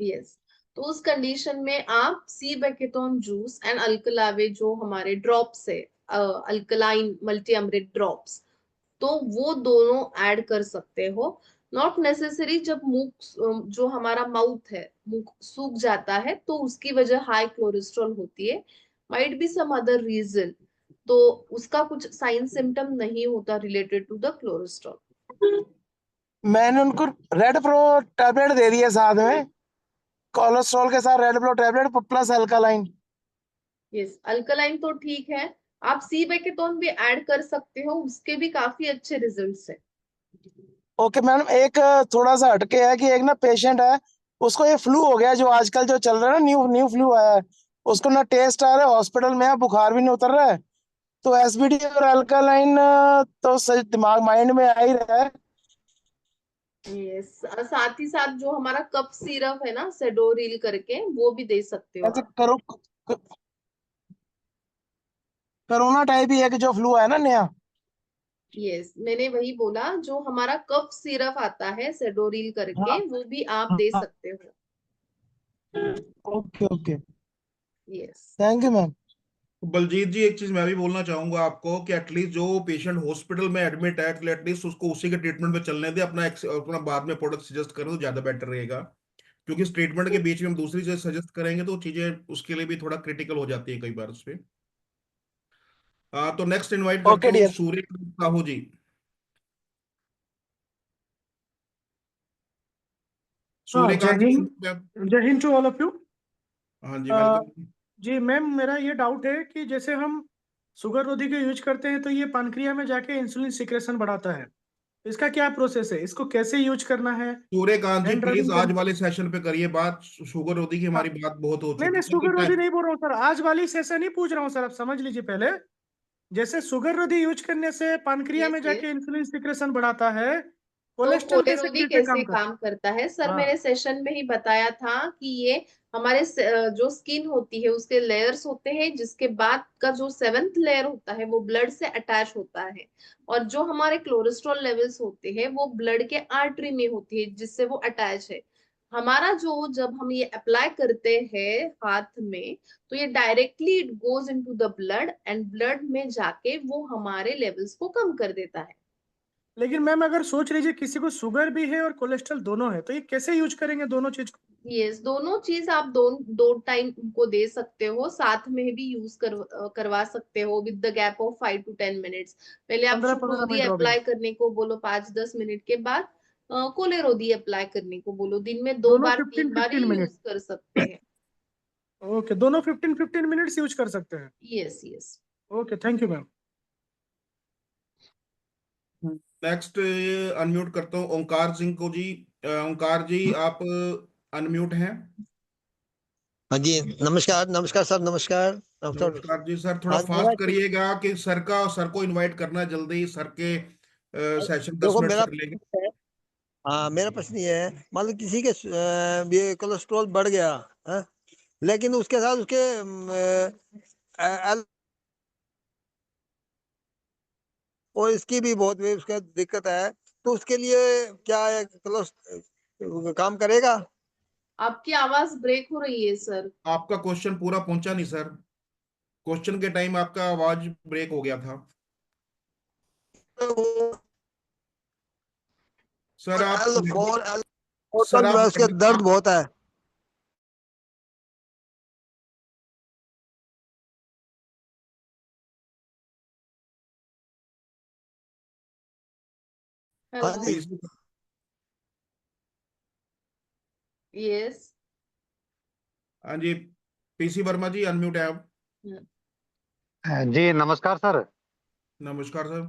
यस, तो उस कंडीशन में आप सी बेकेटोन जूस एंड अल्कलावे जो हमारे ड्रॉप्स है, अल्कलाइन मल्टी अमृत ड्रॉप्स, तो वो दोनों ऐड कर सकते हो। नॉट नेसेसरी, जब मुंह जो हमारा माउथ है मुंह सूख जाता है तो उसकी वजह हाई कोलेस्ट्रॉल होती है, might be some other reason, तो उसका कुछ साइन सिम्टम नहीं होता रिलेटेड टू द कोलेस्ट्रॉल। मैंने उनको रेड प्रो टैबलेट दे दिया साथ में, कोलेस्ट्रॉल के साथ red pro tablet plus alkaline. Yes, alkaline तो ठीक है, आप सी बेकेटोन भी ऐड कर सकते हो, उसके भी काफी अच्छे रिजल्ट्स है। ओके मैडम, एक थोड़ा सा हटके है कि एक ना पेशेंट है, उसको ये फ्लू हो गया जो आजकल जो चल रहा है ना, न्यू न्यू फ्लू आया है। उसको ना टेस्ट आ रहा है, हॉस्पिटल में है, बुखार भी नहीं उतर रहा है। तो एसबीडी और अल्कालाइन तो सही दिमाग माइंड में आ ही रहा है। यस, साथ ही साथ जो हमारा कफ सिरप है ना सेडोरिल करके, वो भी दे सकते हो ऐसे आप। करो, कोरोना टाइप ही है कि जो फ्लू है ना नया। यस, मैंने वही बोला, जो हमारा कफ सिरप आता है सेडोरिल करके, हाँ वो भी आप दे हाँ, सकते हो। Okay okay, yes. Thank you ma'am. Baljeet ji, एक चीज मैं भी बोलना चाहूंगा आपको कि एटलीस्ट जो पेशेंट हॉस्पिटल में एडमिट है, एटलीस्ट उसको उसी के ट्रीटमेंट में चलने दे, अपना बाद में प्रोडक्ट सजेस्ट करें तो ज्यादा बेटर रहेगा। क्योंकि इस ट्रीटमेंट के बीच में हम दूसरी चीज सजेस्ट करेंगे तो चीजें उसके लिए भी थोड़ा क्रिटिकल हो जाती है कई बार उस पे। तो नेक्स्ट इनवाइट करता ओके हूँ डियर। सूर्य साहू जी। हाँ, जय सूर्यकांत जी, हिंद। जय Hind to all of you. हाँ जी, वेलकम। जी मैम, मेरा ये डाउट है कि जैसे हम शुगर रोधी के यूज करते हैं तो ये पानक्रिया में जाके इंसुलिन सिक्रेशन बढ़ाता है, इसका क्या प्रोसेस है, इसको कैसे यूज करना है? सूर्यकांत जी हैंड प्लीज रबिंग आज कर। वाले सेशन पे करिए बात। शुगर रोधी की हाँ, हमारी बात बहुत हो नहीं चुकी नहीं, है शुगर रोधी नहीं बोल रहा हूँ सर, आज वाली सेशन ही पूछ रहा हूँ सर, आप समझ लीजिए पहले। जैसे शुगर रोधी यूज करने से पानक्रिया यस में यस। जाके इंसुलिन सिक्रेशन बढ़ाता है, तो कोलेस्ट्रॉल कैसे कोलेरोधी कैसे कैसे काम करता काम करता है सर, है? हाँ मैंने सेशन में ही बताया था कि ये हमारे जो स्किन होती है उसके लेयर्स होते हैं, जिसके बाद का जो 7th लेयर होता है वो ब्लड से अटैच होता है। और जो हमारे कोलेस्ट्रॉल लेवल्स होते हैं वो ब्लड के आर्टरी में होती है, जिससे वो अटैच है। हमारा जो जब हम ये अप्लाई करते हैं हाथ में, तो ये directly it goes into the blood, and blood में जाके वो हमारे लेवल्स को कम कर देता है। लेकिन मैम, अगर सोच लीजिए किसी को शुगर भी है और कोलेस्ट्रॉल दोनों है, तो ये कैसे यूज करेंगे दोनों चीज को? यस, दोनों चीज आप दो टाइम उनको दे सकते हो, साथ में भी यूज करवा सकते हो with the gap of 5 to 10 minutes. पहले आप 15-15 शुक्रोधी मिनट रॉबिन, अप्लाई करने को बोलो 5-10 मिनट के बाद कोलेरोधी अप्लाई करने को बोलो, दिन में दो दोनों बार तीन बार ही 15-15 मिनट। यूज कर सकते हैं। ओके, दोनों 15-15 मिनट्स यूज कर सकते हैं। Yes yes. Okay, thank you ma'am. Next unmute करता हूँ ओंकार सिंह को जी। ओंकार जी, आप अनम्यूट हैं। हाँ जी, नमस्कार नमस्कार सर, नमस्कार नमस्कार। नमस्कार जी सर, थोड़ा हाँ, फास्ट करिएगा कि सर को इनवाइट करना है जल्दी। सर के सेशन 10 देखो मिनट मेरा सर लेंगे। प्रश्न है। हाँ, मेरा प्रश्न ये है, मान लो किसी के ये कोलेस्ट्रॉल बढ़ गया है, लेकिन उसके साथ उसके और इसकी भी बहुत उसका दिक्कत है, तो उसके लिए क्या है, काम करेगा? आपकी आवाज ब्रेक हो रही है सर। आपका क्वेश्चन पूरा पहुंचा नहीं सर। क्वेश्चन के टाइम आपका आवाज ब्रेक हो गया था। तो वो सर आप L4 सर L4 आप में उसके दर्द बहुत है। हाँ हेलो। जी। यस। हाँ जी, पीसी वर्मा जी अनम्यूट है आप। जी नमस्कार सर। नमस्कार सर।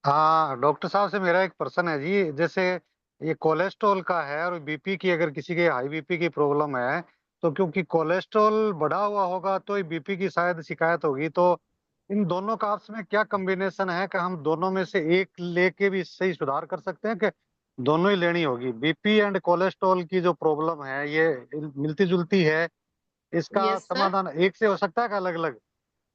हाँ, डॉक्टर साहब से मेरा एक प्रश्न है जी। जैसे ये कोलेस्ट्रॉल का है और बीपी की, अगर किसी के हाई बीपी की प्रॉब्लम है, तो क्योंकि कोलेस्ट्रॉल बढ़ा हुआ होगा तो ये बीपी की शायद शिकायत होगी, तो इन दोनों का आपस में क्या कॉम्बिनेशन है कि हम दोनों में से एक लेके भी सही सुधार कर सकते हैं, कि दोनों ही लेनी होगी? बीपी एंड कोलेस्ट्रॉल की जो प्रॉब्लम है ये मिलती जुलती है, इसका यस सर। समाधान एक से हो सकता है कि अलग अलग?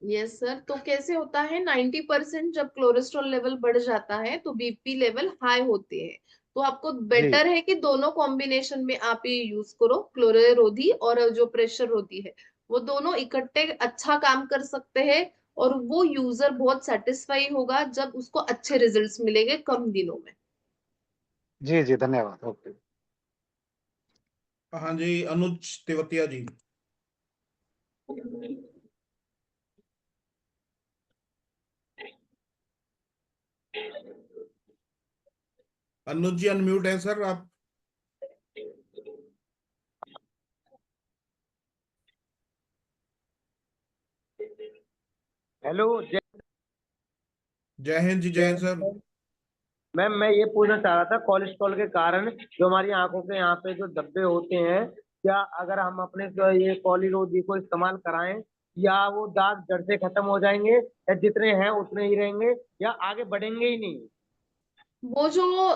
यस सर, तो कैसे होता है, 90% जब कोलेस्ट्रॉल लेवल बढ़ जाता है तो बीपी लेवल हाई होते हैं। तो आपको जी बेटर है कि दोनों कॉम्बिनेशन में आप ये यूज करो, क्लोरेरोधी और जो प्रेशर रोधी है, वो दोनों इकट्ठे अच्छा काम कर सकते हैं। और वो यूजर बहुत सेटिस्फाई होगा जब उसको अच्छे रिजल्ट्स मिलेंगे कम दिनों में। जी जी, धन्यवाद। ओके। हाँ जी, अनुज तेवतिया जी। अनुज जी अनम्यूट है सर आप। हेलो जय हिंद जी, जय हिंद सर। मैम, मैं ये पूछना चाह रहा था, कोलेस्ट्रॉल के कारण जो हमारी आंखों के यहाँ पे जो धब्बे होते हैं, क्या अगर हम अपने ये पॉलीरोधी को इस्तेमाल कराएं, या वो दाग जड़ से खत्म हो जाएंगे, या जितने हैं उतने ही रहेंगे, या आगे बढ़ेंगे ही नहीं? वो जो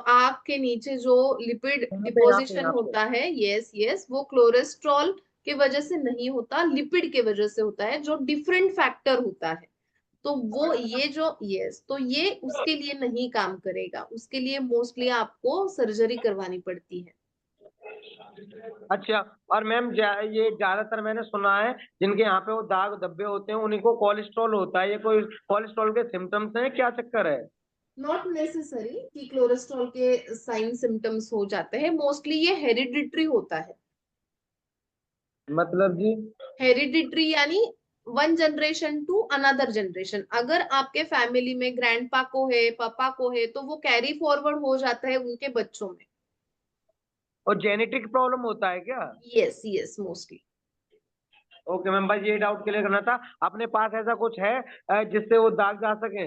आग के नीचे जो लिपिड डिपोजिशन यहाँ पे होता है, यस यस, वो कोलेस्ट्रॉल के वजह से नहीं होता, लिपिड के वजह से होता है, जो डिफरेंट फैक्टर होता है। तो वो ये जो तो ये उसके लिए नहीं काम करेगा, उसके लिए मोस्टली आपको सर्जरी करवानी पड़ती है। अच्छा, और मैम ये ज्यादातर मैंने सुना है जिनके यहाँ पे वो दाग धब्बे होते हैं उन्हीं को कोलेस्ट्रॉल होता है, ये कोई कोलेस्ट्रॉल के सिम्टम्स हैं, क्या चक्कर है? नॉट नेसेसरी कि कोलेस्ट्रॉल के साइन सिम्टम्स हो जाते हैं, मोस्टली ये हेरिडिटरी होता है। मतलब जी? हेरिडिटरी यानी one generation to another generation. अगर आपके फैमिली में ग्रैंडपा को है, पापा को है, तो वो कैरी फॉरवर्ड हो जाता है उनके बच्चों में। और जेनेटिक प्रॉब्लम होता है क्या? Yes yes, mostly. Okay ma'am, बस ये डाउट क्लियर करना था। अपने पास ऐसा कुछ है जिससे वो दाग जा सके?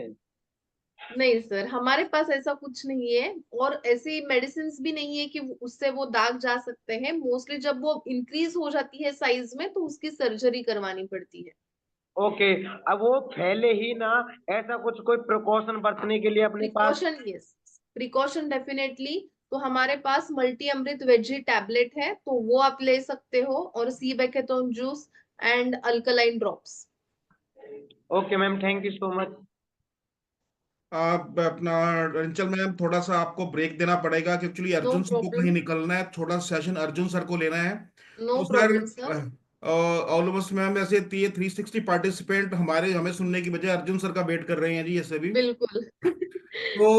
नहीं सर, हमारे पास ऐसा कुछ नहीं है, और ऐसी मेडिसिन भी नहीं है कि उससे वो दाग जा सकते हैं। मोस्टली जब वो इंक्रीज हो जाती है साइज में तो उसकी सर्जरी करवानी पड़ती है। ओके, अब वो फैले ही ना, ऐसा कुछ कोई प्रिकॉशन बरतने के लिए अपने पास? Precaution, yes, precaution definitely. तो हमारे पास मल्टी अमृत वेजी टैबलेट है, तो वो आप ले सकते हो, और sea buckthorn juice and alkaline drops. Okay ma'am, thank you so much. आप अपना अंचल मैम, थोड़ा सा आपको ब्रेक देना पड़ेगा क्योंकि एक्चुअली नो अर्जुन सर को प्रॉब्लम, कहीं निकलना है, थोड़ा सेशन अर्जुन सर को लेना है। नो तो problem sir, sir. All of us ma'am, ऐसे 360 पार्टिसिपेंट हमें सुनने की बजाय अर्जुन सर का वेट कर रहे हैं जी, ये सभी। बिल्कुल। तो